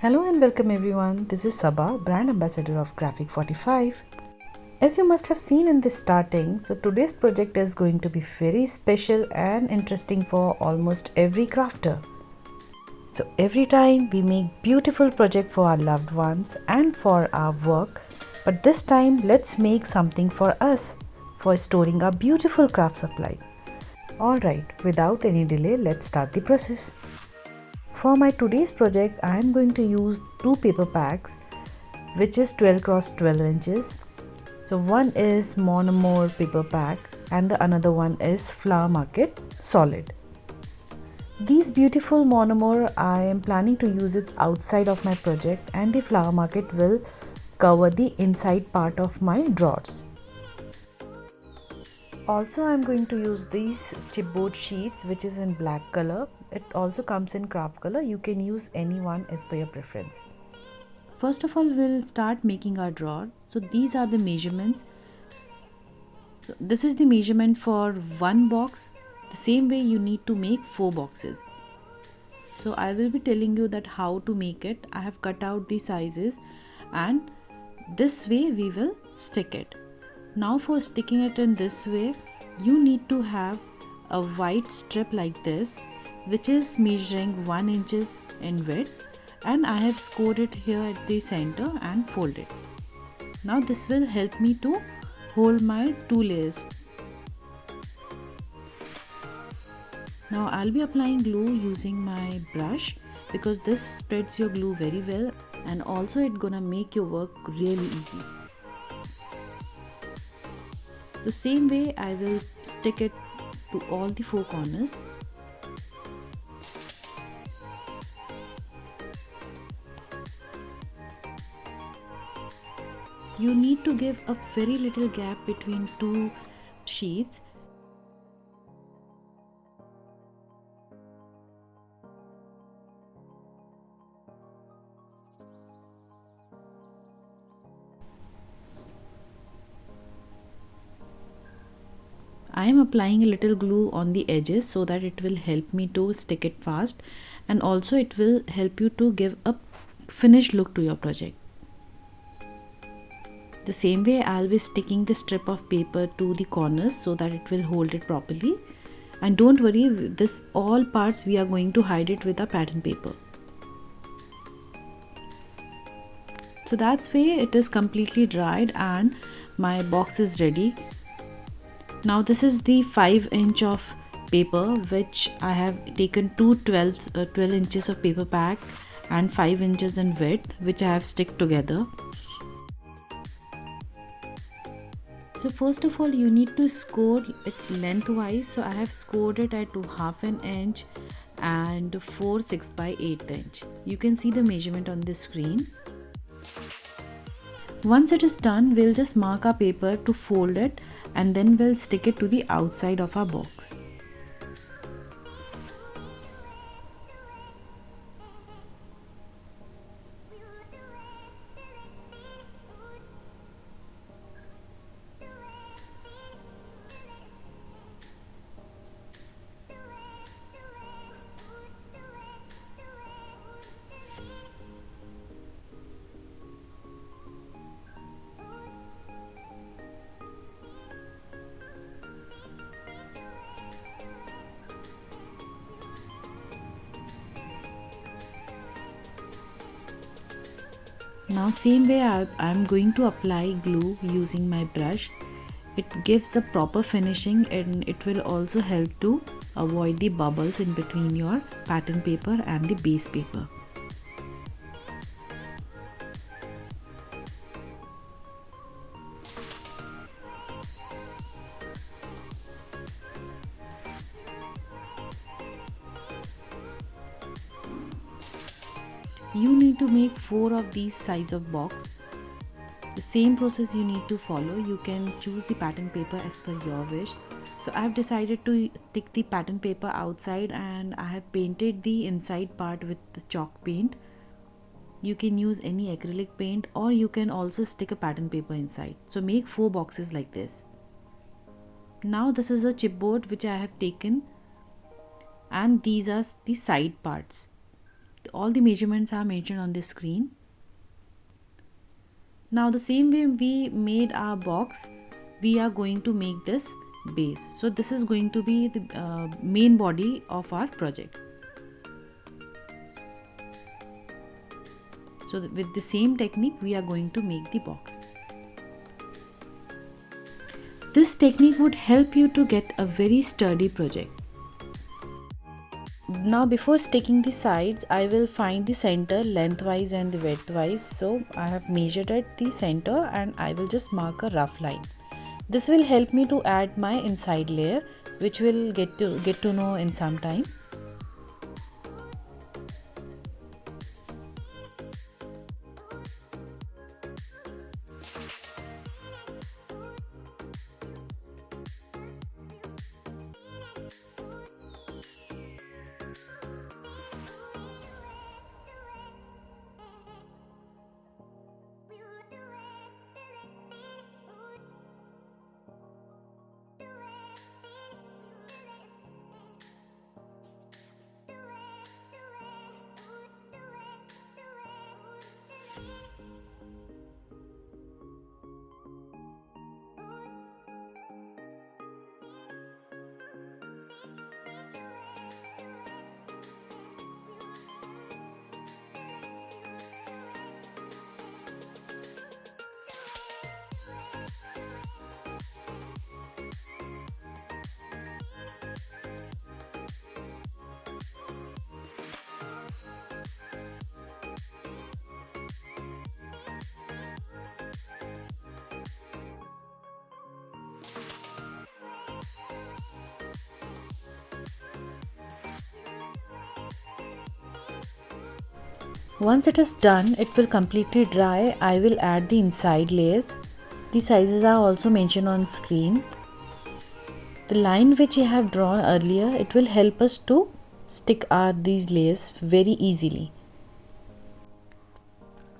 Hello and welcome everyone. This is Sabaa, brand ambassador of Graphic 45. As you must have seen in the starting, so today's project is going to be very special and interesting for almost every crafter. So every time we make beautiful project for our loved ones and for our work, but this time let's make something for us for storing our beautiful craft supplies. Alright, without any delay, let's start the process. For my today's project, I am going to use two paper packs, which is 12 x 12 inches. So one is Mon Amour paper pack and the another one is Flower Market Solid. These beautiful Mon Amour, I am planning to use it outside of my project, and the Flower Market will cover the inside part of my drawers. Also, I am going to use these chipboard sheets, which is in black color. It also comes in craft color. You can use any one as per your preference. First of all, we'll start making our drawer. So these are the measurements. So this is the measurement for one box. The same way you need to make 4 boxes. So I will be telling you that how to make it. I have cut out the sizes and this way we will stick it. Now for sticking it in this way, you need to have a white strip like this, which is measuring 1 inches in width, and I have scored it here at the center and fold it. Now this will help me to hold my 2 layers. Now I'll be applying glue using my brush because this spreads your glue very well, and also it's gonna make your work really easy. The same way I will stick it to all the 4 corners. You need to give a very little gap between 2 sheets. I am applying a little glue on the edges so that it will help me to stick it fast, and also it will help you to give a finished look to your project. The same way I'll be sticking the strip of paper to the corners so that it will hold it properly. And don't worry, this all parts we are going to hide it with a pattern paper. So that's way it is completely dried and my box is ready. Now this is the 5 inch of paper which I have taken 12 inches of paper pack and 5 inches in width, which I have stick together. So first of all you need to score it lengthwise. So I have scored it at 1/2 inch and 4/6 by 1/8 inch. You can see the measurement on the screen. Once it is done, we'll just mark our paper to fold it and then we'll stick it to the outside of our box. Now same way I'm going to apply glue using my brush. It gives a proper finishing and it will also help to avoid the bubbles in between your pattern paper and the base paper. You need to make 4 of these size of box. The same process you need to follow. You can choose the pattern paper as per your wish. So I have decided to stick the pattern paper outside and I have painted the inside part with the chalk paint. You can use any acrylic paint or you can also stick a pattern paper inside. So make 4 boxes like this. Now this is the chipboard which I have taken, and these are the side parts. all the measurements are mentioned on the screen. Now the same way we made our box, we are going to make this base. So this is going to be the main body of our project. So with the same technique we are going to make the box. This technique would help you to get a very sturdy project. Now before sticking the sides, I will find the center lengthwise and the widthwise. So I have measured at the center and I will just mark a rough line. This will help me to add my inside layer, which we'll get to know in some time. Once it is done, it will completely dry. I will add the inside layers. The sizes are also mentioned on screen. The line which I have drawn earlier, it will help us to stick these layers very easily.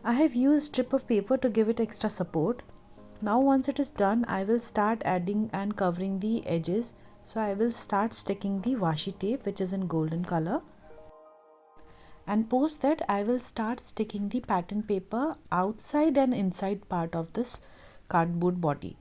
I have used strip of paper to give it extra support. Now once it is done, I will start adding and covering the edges. So I will start sticking the washi tape, which is in golden color. And post that, I will start sticking the pattern paper outside and inside part of this cardboard body.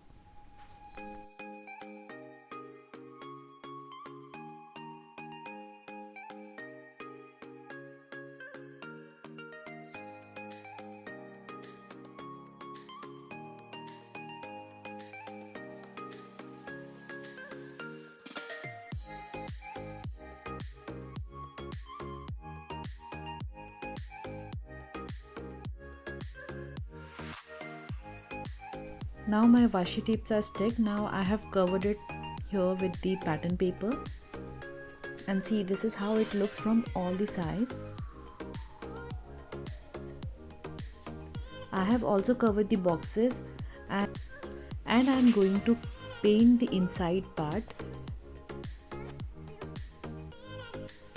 Now my washi tapes are stuck. Now I have covered it here with the pattern paper, and see, this is how it looks from all the sides. I have also covered the boxes and I am going to paint the inside part.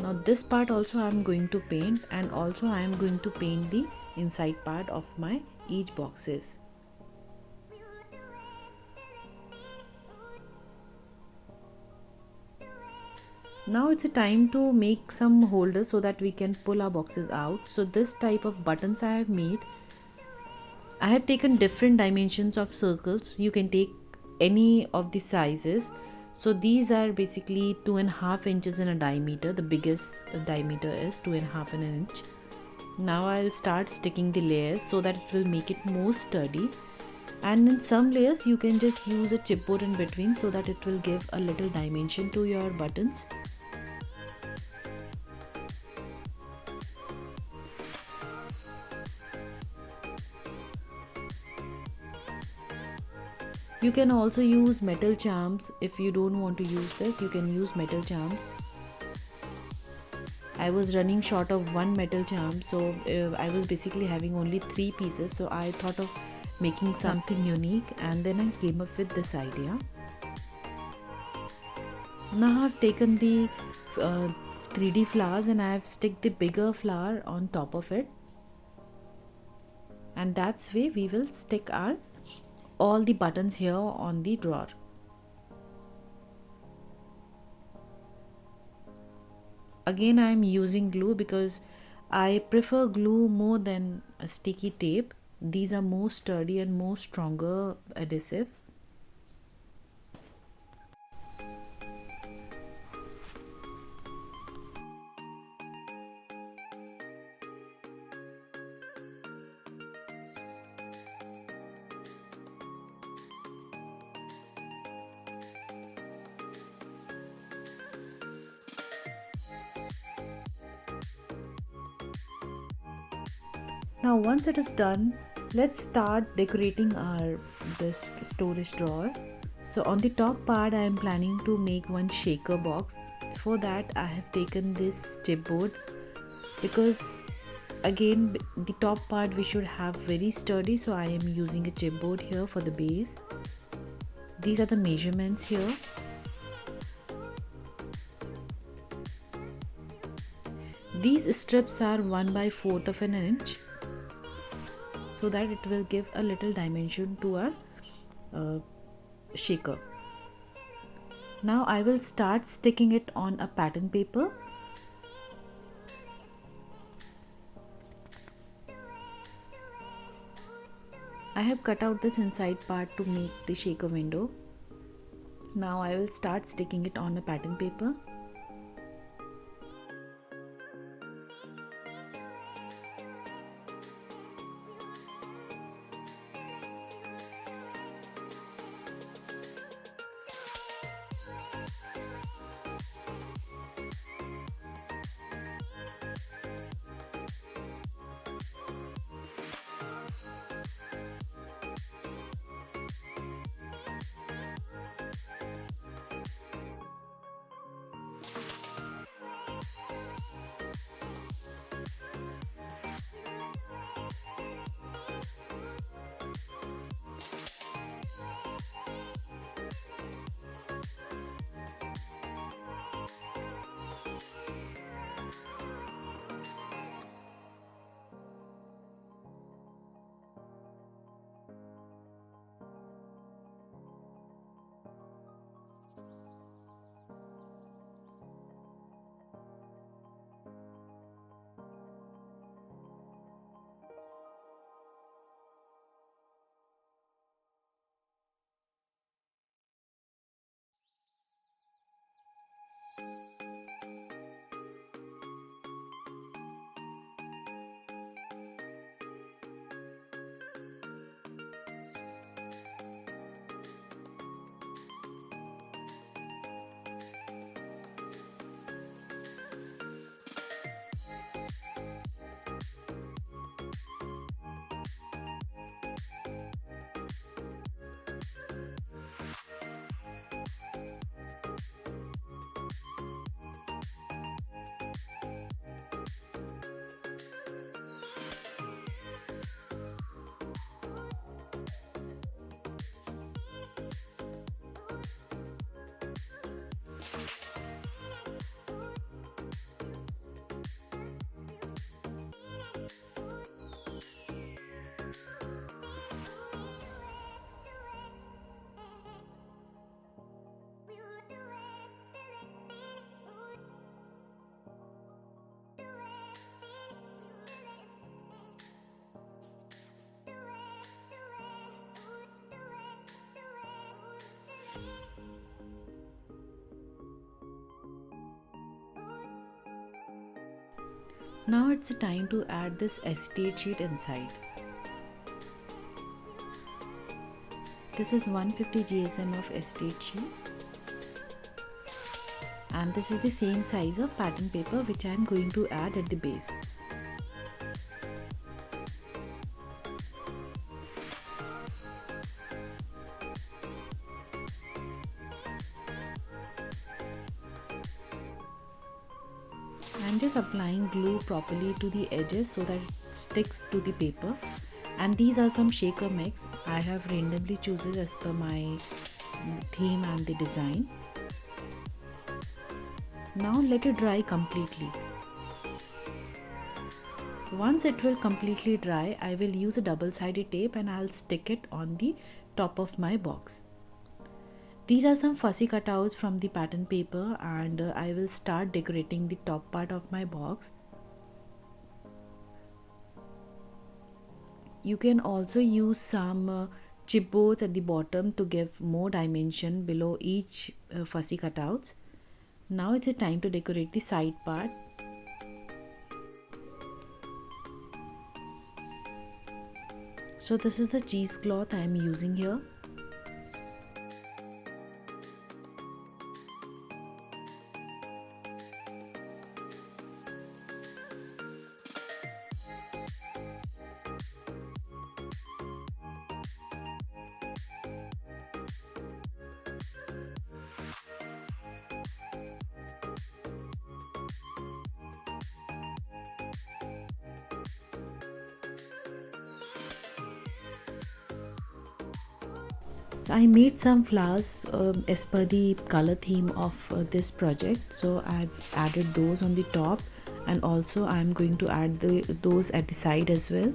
Now this part also I am going to paint, and also I am going to paint the inside part of my each boxes. Now it's a time to make some holders so that we can pull our boxes out. So this type of buttons I have made. I have taken different dimensions of circles. You can take any of the sizes. So these are basically 2.5 inches in a diameter. The biggest diameter is 2.5 inch. Now I'll start sticking the layers so that it will make it more sturdy. And in some layers you can just use a chipboard in between so that it will give a little dimension to your buttons. You can also use metal charms. If you don't want to use this, you can use metal charms. I was running short of one metal charm, so I was basically having only 3 pieces. So I thought of making something unique, and then I came up with this idea. Now I've taken the 3D flowers and I have stick the bigger flower on top of it, and that's way we will stick all the buttons here on the drawer. Again I am using glue because I prefer glue more than a sticky tape. These are more sturdy and more stronger adhesive. Now once it is done, let's start decorating our this storage drawer. So on the top part I am planning to make one shaker box. For that I have taken this chipboard, because again the top part we should have very sturdy, so I am using a chipboard here for the base. These are the measurements here. These strips are 1/4 of an inch, so that it will give a little dimension to our shaker. Now I will start sticking it on a pattern paper. I have cut out this inside part to make the shaker window. Now I will start sticking it on a pattern paper. Now it's time to add this acetate sheet inside. This is 150 GSM of acetate sheet, and this is the same size of pattern paper which I am going to add at the base. I'm just applying glue properly to the edges so that it sticks to the paper. And these are some shaker mix I have randomly chosen as per my theme and the design. Now let it dry completely. Once it will completely dry, I will use a double-sided tape and I'll stick it on the top of my box. These are some fussy cutouts from the pattern paper, and I will start decorating the top part of my box. You can also use some chipboards at the bottom to give more dimension below each fussy cutouts. Now it's the time to decorate the side part. So this is the cheesecloth I am using here. I made some flowers as per the color theme of this project, so I've added those on the top, and also I'm going to add those at the side as well.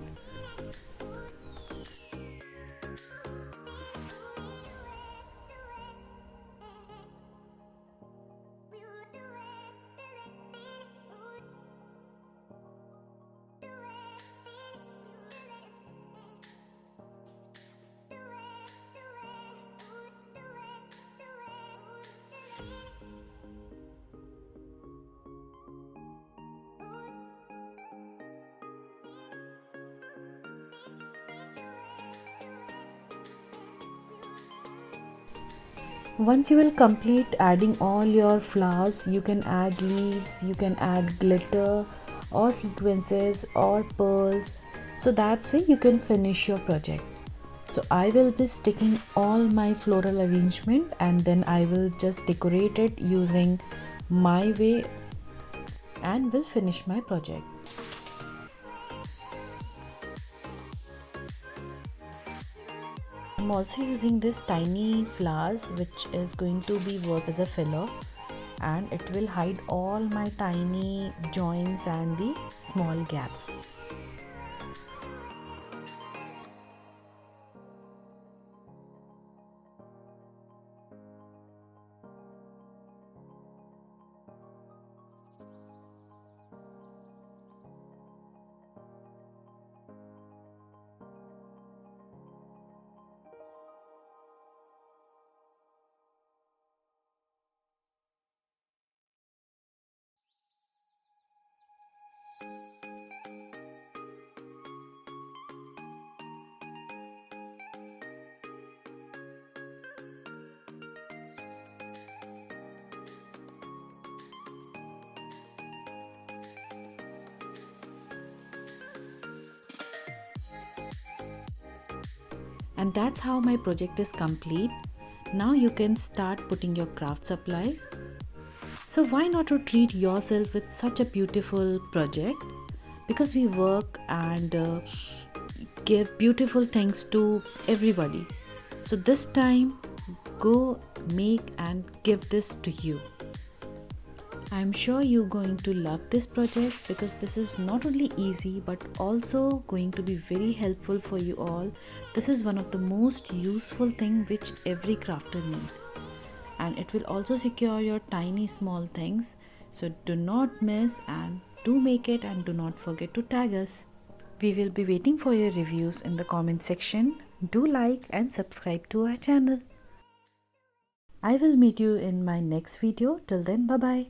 Once you will complete adding all your flowers, you can add leaves, you can add glitter or sequences or pearls. So that's where you can finish your project. So I will be sticking all my floral arrangement, and then I will just decorate it using my way and will finish my project. I'm also using this tiny flowers which is going to be work as a filler, and it will hide all my tiny joints and the small gaps. And that's how my project is complete. Now you can start putting your craft supplies. So why not to treat yourself with such a beautiful project? Because we work and give beautiful things to everybody. So this time, go make and give this to you. I'm sure you're going to love this project because this is not only easy but also going to be very helpful for you all. This is one of the most useful thing which every crafter needs, and it will also secure your tiny small things. So do not miss and do make it, and do not forget to tag us. We will be waiting for your reviews in the comment section. Do like and subscribe to our channel. I will meet you in my next video. Till then, bye bye.